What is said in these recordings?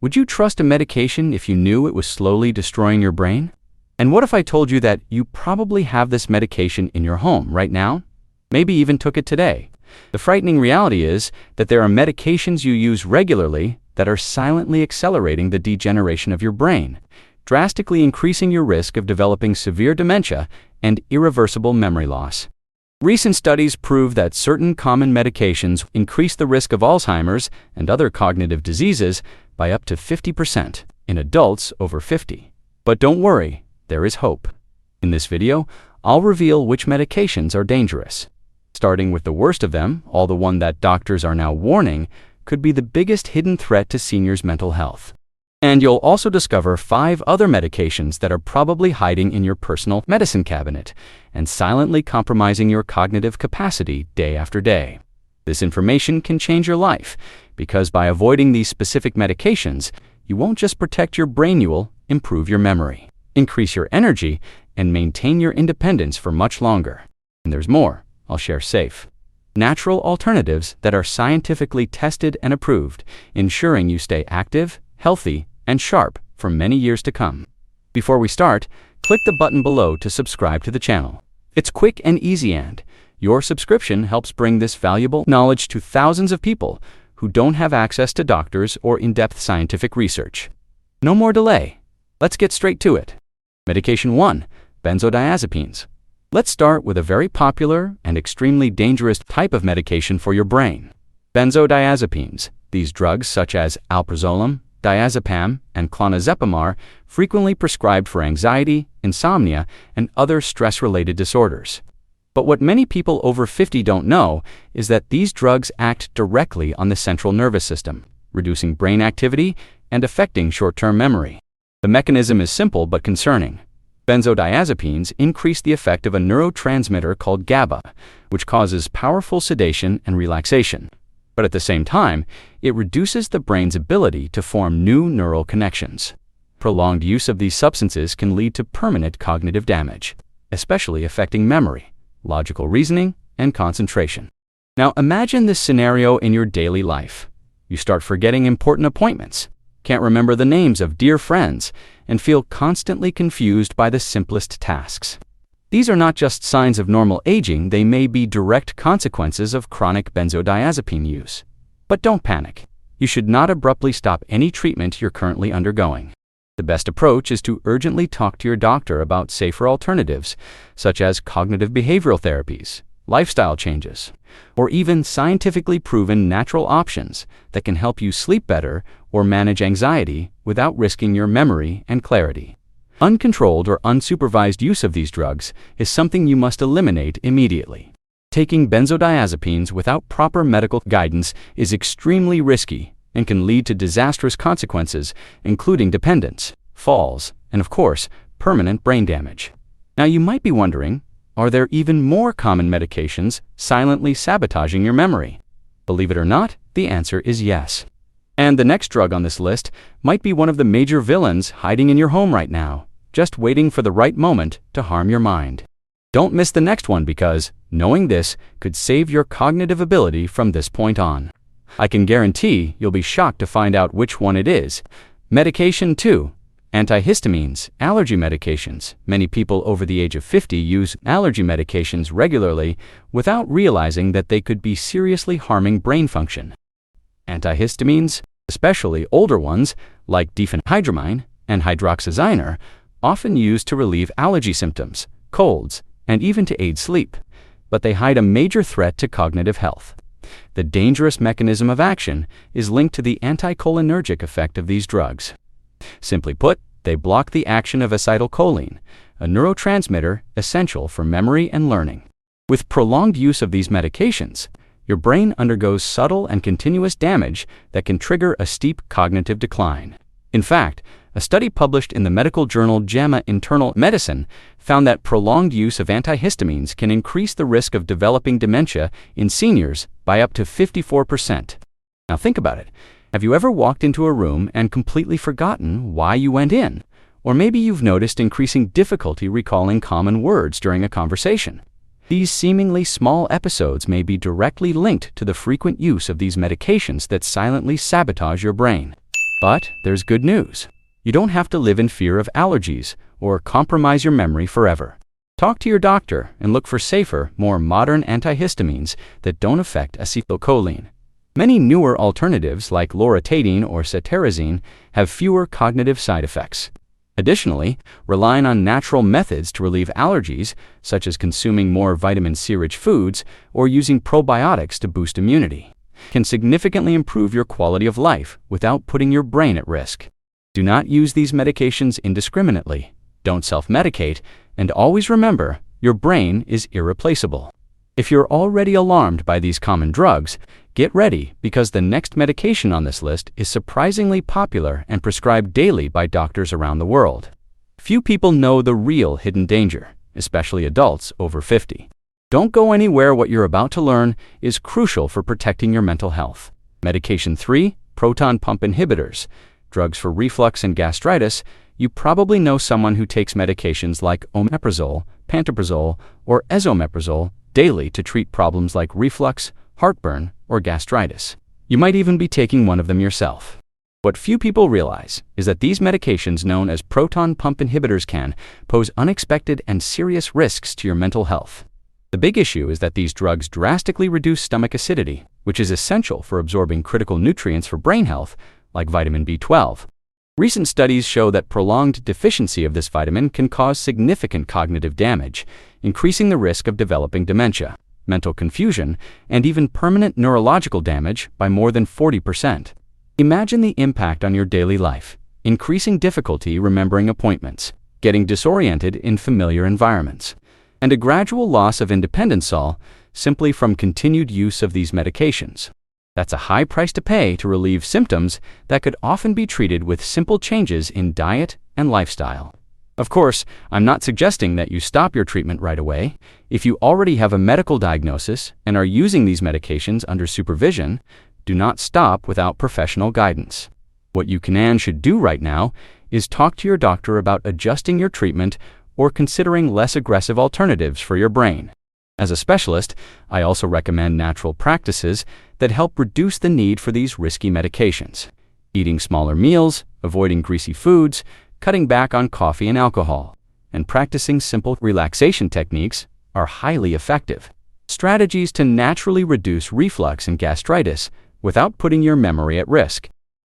Would you trust a medication if you knew it was slowly destroying your brain? And what if I told you that you probably have this medication in your home right now? Maybe even took it today. The frightening reality is that there are medications you use regularly that are silently accelerating the degeneration of your brain, drastically increasing your risk of developing severe dementia and irreversible memory loss. Recent studies prove that certain common medications increase the risk of Alzheimer's and other cognitive diseases by up to 50% in adults over 50. But don't worry, there is hope. In this video, I'll reveal which medications are dangerous. Starting with the worst of them, the one that doctors are now warning could be the biggest hidden threat to seniors' mental health. And you'll also discover 5 other medications that are probably hiding in your personal medicine cabinet and silently compromising your cognitive capacity day after day. This information can change your life because by avoiding these specific medications, you won't just protect your brain, you will improve your memory, increase your energy, and maintain your independence for much longer. And there's more. I'll share safe, natural alternatives that are scientifically tested and approved, ensuring you stay active, healthy, and sharp for many years to come. Before we start, click the button below to subscribe to the channel. It's quick and easy, and your subscription helps bring this valuable knowledge to thousands of people who don't have access to doctors or in-depth scientific research. No more delay. Let's get straight to it. Medication 1. Benzodiazepines. Let's start with a very popular and extremely dangerous type of medication for your brain. Benzodiazepines. These drugs, such as alprazolam, diazepam, and clonazepam, are frequently prescribed for anxiety, insomnia, and other stress-related disorders. But what many people over 50 don't know is that these drugs act directly on the central nervous system, reducing brain activity and affecting short-term memory. The mechanism is simple but concerning. Benzodiazepines increase the effect of a neurotransmitter called GABA, which causes powerful sedation and relaxation. But at the same time, it reduces the brain's ability to form new neural connections. Prolonged use of these substances can lead to permanent cognitive damage, especially affecting memory, logical reasoning, and concentration. Now imagine this scenario in your daily life. You start forgetting important appointments, can't remember the names of dear friends, and feel constantly confused by the simplest tasks. These are not just signs of normal aging, they may be direct consequences of chronic benzodiazepine use. But don't panic. You should not abruptly stop any treatment you're currently undergoing. The best approach is to urgently talk to your doctor about safer alternatives, such as cognitive behavioral therapies, lifestyle changes, or even scientifically proven natural options that can help you sleep better or manage anxiety without risking your memory and clarity. Uncontrolled or unsupervised use of these drugs is something you must eliminate immediately. Taking benzodiazepines without proper medical guidance is extremely risky and can lead to disastrous consequences, including dependence, falls, and of course, permanent brain damage. Now you might be wondering, are there even more common medications silently sabotaging your memory? Believe it or not, the answer is yes. And the next drug on this list might be one of the major villains hiding in your home right now, just waiting for the right moment to harm your mind. Don't miss the next one because knowing this could save your cognitive ability from this point on. I can guarantee you'll be shocked to find out which one it is. Medication 2. Antihistamines, allergy medications. Many people over the age of 50 use allergy medications regularly without realizing that they could be seriously harming brain function. Antihistamines, especially older ones like diphenhydramine and hydroxyzine, are often used to relieve allergy symptoms, colds, and even to aid sleep, but they hide a major threat to cognitive health. The dangerous mechanism of action is linked to the anticholinergic effect of these drugs. Simply put, they block the action of acetylcholine, a neurotransmitter essential for memory and learning. With prolonged use of these medications, your brain undergoes subtle and continuous damage that can trigger a steep cognitive decline. In fact, a study published in the medical journal JAMA Internal Medicine found that prolonged use of antihistamines can increase the risk of developing dementia in seniors by up to 54%. Now think about it. Have you ever walked into a room and completely forgotten why you went in? Or maybe you've noticed increasing difficulty recalling common words during a conversation. These seemingly small episodes may be directly linked to the frequent use of these medications that silently sabotage your brain. But there's good news. You don't have to live in fear of allergies or compromise your memory forever. Talk to your doctor and look for safer, more modern antihistamines that don't affect acetylcholine. Many newer alternatives like loratadine or cetirizine have fewer cognitive side effects. Additionally, relying on natural methods to relieve allergies, such as consuming more vitamin C-rich foods or using probiotics to boost immunity, can significantly improve your quality of life without putting your brain at risk. Do not use these medications indiscriminately. Don't self-medicate, and always remember, your brain is irreplaceable. If you're already alarmed by these common drugs, get ready because the next medication on this list is surprisingly popular and prescribed daily by doctors around the world. Few people know the real hidden danger, especially adults over 50. Don't go anywhere. What you're about to learn is crucial for protecting your mental health. Medication 3, proton pump inhibitors, drugs for reflux and gastritis. You probably know someone who takes medications like omeprazole, pantoprazole, or esomeprazole daily to treat problems like reflux, heartburn, or gastritis. You might even be taking one of them yourself. What few people realize is that these medications known as proton pump inhibitors can pose unexpected and serious risks to your mental health. The big issue is that these drugs drastically reduce stomach acidity, which is essential for absorbing critical nutrients for brain health, like vitamin B12. Recent studies show that prolonged deficiency of this vitamin can cause significant cognitive damage, increasing the risk of developing dementia, mental confusion, and even permanent neurological damage by more than 40%. Imagine the impact on your daily life: increasing difficulty remembering appointments, getting disoriented in familiar environments, and a gradual loss of independence all simply from continued use of these medications. That's a high price to pay to relieve symptoms that could often be treated with simple changes in diet and lifestyle. Of course, I'm not suggesting that you stop your treatment right away. If you already have a medical diagnosis and are using these medications under supervision, do not stop without professional guidance. What you can and should do right now is talk to your doctor about adjusting your treatment or considering less aggressive alternatives for your brain. As a specialist, I also recommend natural practices that help reduce the need for these risky medications. Eating smaller meals, avoiding greasy foods, cutting back on coffee and alcohol, and practicing simple relaxation techniques are highly effective strategies to naturally reduce reflux and gastritis without putting your memory at risk.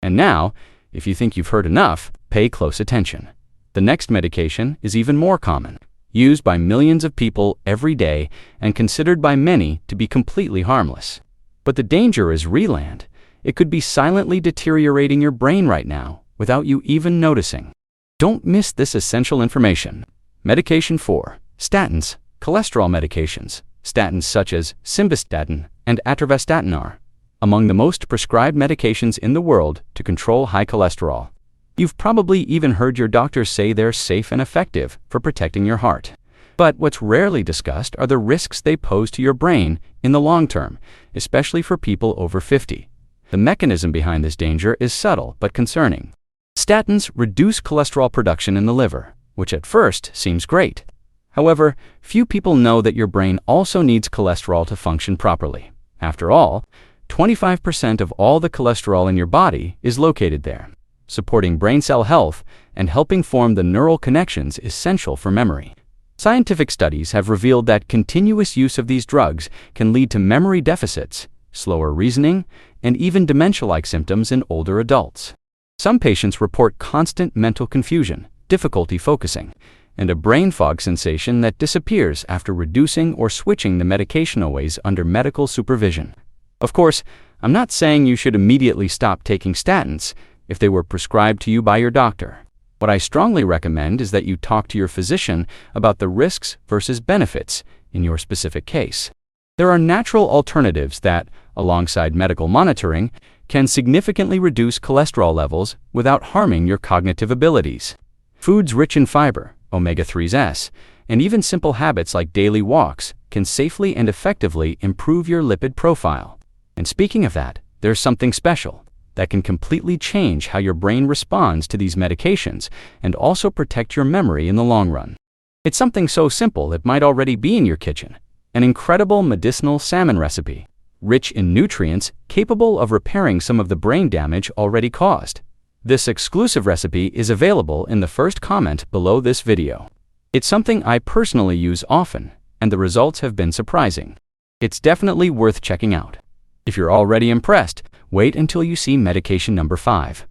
And now, if you think you've heard enough, pay close attention. The next medication is even more common, used by millions of people every day and considered by many to be completely harmless. But the danger is real, and it could be silently deteriorating your brain right now without you even noticing. Don't miss this essential information. Medication 4. Statins, cholesterol medications. Statins such as simvastatin and atorvastatin are among the most prescribed medications in the world to control high cholesterol. You've probably even heard your doctors say they're safe and effective for protecting your heart. But what's rarely discussed are the risks they pose to your brain in the long term, especially for people over 50. The mechanism behind this danger is subtle but concerning. Statins reduce cholesterol production in the liver, which at first seems great. However, few people know that your brain also needs cholesterol to function properly. After all, 25% of all the cholesterol in your body is located there. Supporting brain cell health and helping form the neural connections essential for memory. Scientific studies have revealed that continuous use of these drugs can lead to memory deficits, slower reasoning, and even dementia-like symptoms in older adults. Some patients report constant mental confusion, difficulty focusing, and a brain fog sensation that disappears after reducing or switching the medication always under medical supervision. Of course, I'm not saying you should immediately stop taking statins if they were prescribed to you by your doctor. What I strongly recommend is that you talk to your physician about the risks versus benefits in your specific case. There are natural alternatives that, alongside medical monitoring, can significantly reduce cholesterol levels without harming your cognitive abilities. Foods rich in fiber, omega-3s, and even simple habits like daily walks can safely and effectively improve your lipid profile. And speaking of that, there's something special that can completely change how your brain responds to these medications and also protect your memory in the long run. It's something so simple it might already be in your kitchen. An incredible medicinal salmon recipe, rich in nutrients capable of repairing some of the brain damage already caused. This exclusive recipe is available in the first comment below this video. It's something I personally use often, and the results have been surprising. It's definitely worth checking out. If you're already impressed, wait until you see medication number 5.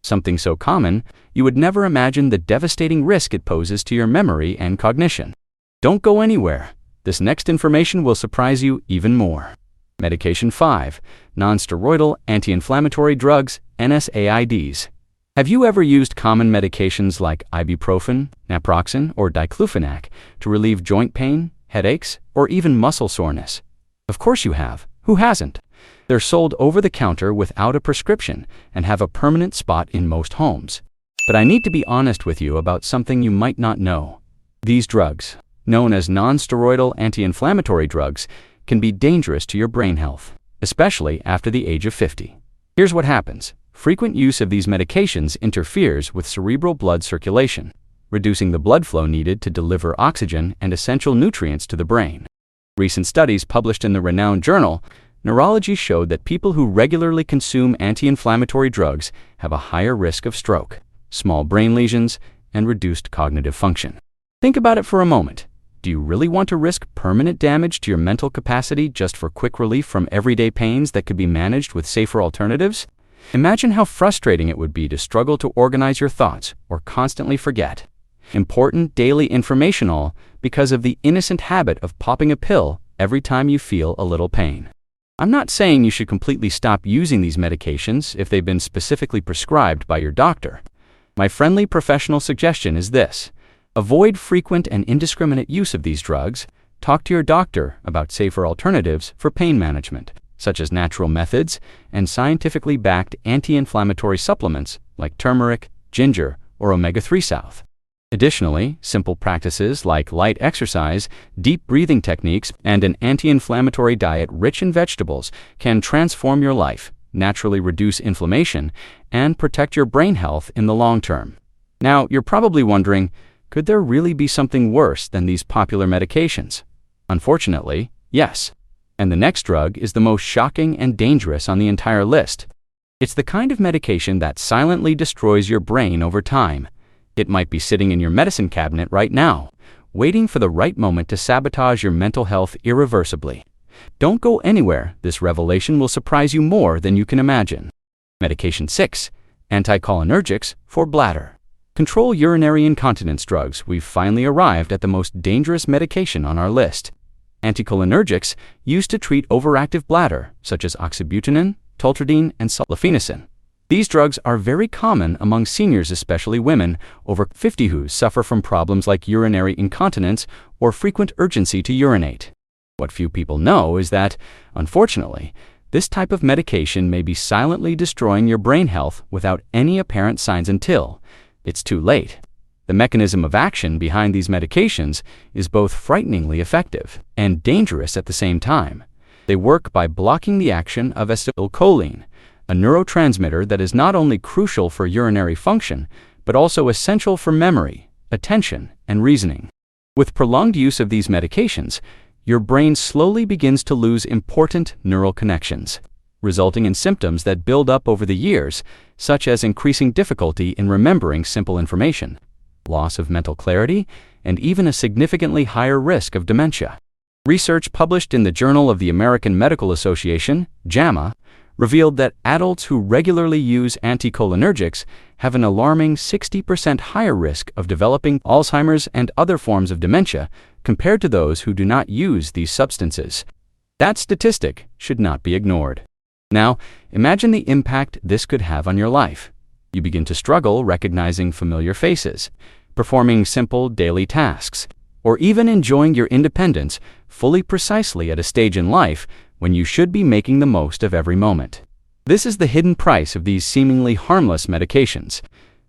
Something so common, you would never imagine the devastating risk it poses to your memory and cognition. Don't go anywhere. This next information will surprise you even more. Medication 5. Non-steroidal anti-inflammatory drugs, NSAIDs. Have you ever used common medications like ibuprofen, naproxen, or diclofenac to relieve joint pain, headaches, or even muscle soreness? Of course you have. Who hasn't? They're sold over the counter without a prescription and have a permanent spot in most homes. But I need to be honest with you about something you might not know. These drugs, known as non-steroidal anti-inflammatory drugs, can be dangerous to your brain health, especially after the age of 50. Here's what happens. Frequent use of these medications interferes with cerebral blood circulation, reducing the blood flow needed to deliver oxygen and essential nutrients to the brain. Recent studies published in the renowned journal Neurology showed that people who regularly consume anti-inflammatory drugs have a higher risk of stroke, small brain lesions, and reduced cognitive function. Think about it for a moment. Do you really want to risk permanent damage to your mental capacity just for quick relief from everyday pains that could be managed with safer alternatives? Imagine how frustrating it would be to struggle to organize your thoughts or constantly forget important daily information, all because of the innocent habit of popping a pill every time you feel a little pain. I'm not saying you should completely stop using these medications if they've been specifically prescribed by your doctor. My friendly professional suggestion is this: avoid frequent and indiscriminate use of these drugs. Talk to your doctor about safer alternatives for pain management, such as natural methods and scientifically backed anti-inflammatory supplements like turmeric, ginger, or omega-3 south. Additionally, simple practices like light exercise, deep breathing techniques, and an anti-inflammatory diet rich in vegetables can transform your life, naturally reduce inflammation, and protect your brain health in the long term. Now, you're probably wondering, could there really be something worse than these popular medications? Unfortunately, yes. And the next drug is the most shocking and dangerous on the entire list. It's the kind of medication that silently destroys your brain over time. It might be sitting in your medicine cabinet right now, waiting for the right moment to sabotage your mental health irreversibly. Don't go anywhere. This revelation will surprise you more than you can imagine. Medication 6. Anticholinergics for bladder. Control urinary incontinence drugs. We've finally arrived at the most dangerous medication on our list. Anticholinergics used to treat overactive bladder, such as oxybutynin, toltridine, and sulfaphenacin. These drugs are very common among seniors, especially women over 50 who suffer from problems like urinary incontinence or frequent urgency to urinate. What few people know is that, unfortunately, this type of medication may be silently destroying your brain health without any apparent signs until it's too late. The mechanism of action behind these medications is both frighteningly effective and dangerous at the same time. They work by blocking the action of acetylcholine, a neurotransmitter that is not only crucial for urinary function, but also essential for memory, attention, and reasoning. With prolonged use of these medications, your brain slowly begins to lose important neural connections, resulting in symptoms that build up over the years, such as increasing difficulty in remembering simple information, loss of mental clarity, and even a significantly higher risk of dementia. Research published in the Journal of the American Medical Association, JAMA, revealed that adults who regularly use anticholinergics have an alarming 60% higher risk of developing Alzheimer's and other forms of dementia compared to those who do not use these substances. That statistic should not be ignored. Now, imagine the impact this could have on your life. You begin to struggle recognizing familiar faces, performing simple daily tasks, or even enjoying your independence fully precisely at a stage in life when you should be making the most of every moment. This is the hidden price of these seemingly harmless medications.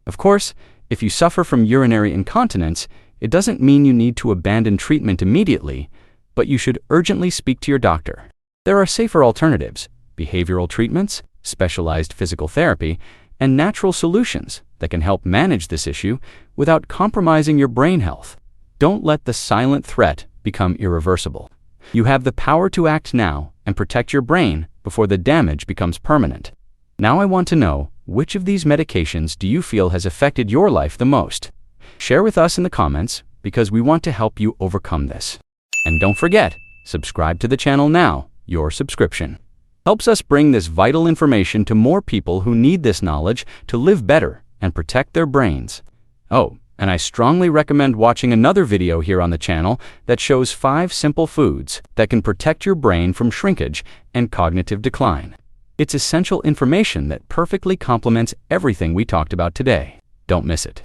Of course, if you suffer from urinary incontinence, it doesn't mean you need to abandon treatment immediately, but you should urgently speak to your doctor. There are safer alternatives: behavioral treatments, specialized physical therapy, and natural solutions that can help manage this issue without compromising your brain health. Don't let the silent threat become irreversible. You have the power to act now and protect your brain before the damage becomes permanent. Now I want to know, which of these medications do you feel has affected your life the most? Share with us in the comments because we want to help you overcome this. And don't forget, subscribe to the channel now. Your subscription helps us bring this vital information to more people who need this knowledge to live better and protect their brains. Oh, and I strongly recommend watching another video here on the channel that shows 5 simple foods that can protect your brain from shrinkage and cognitive decline. It's essential information that perfectly complements everything we talked about today. Don't miss it.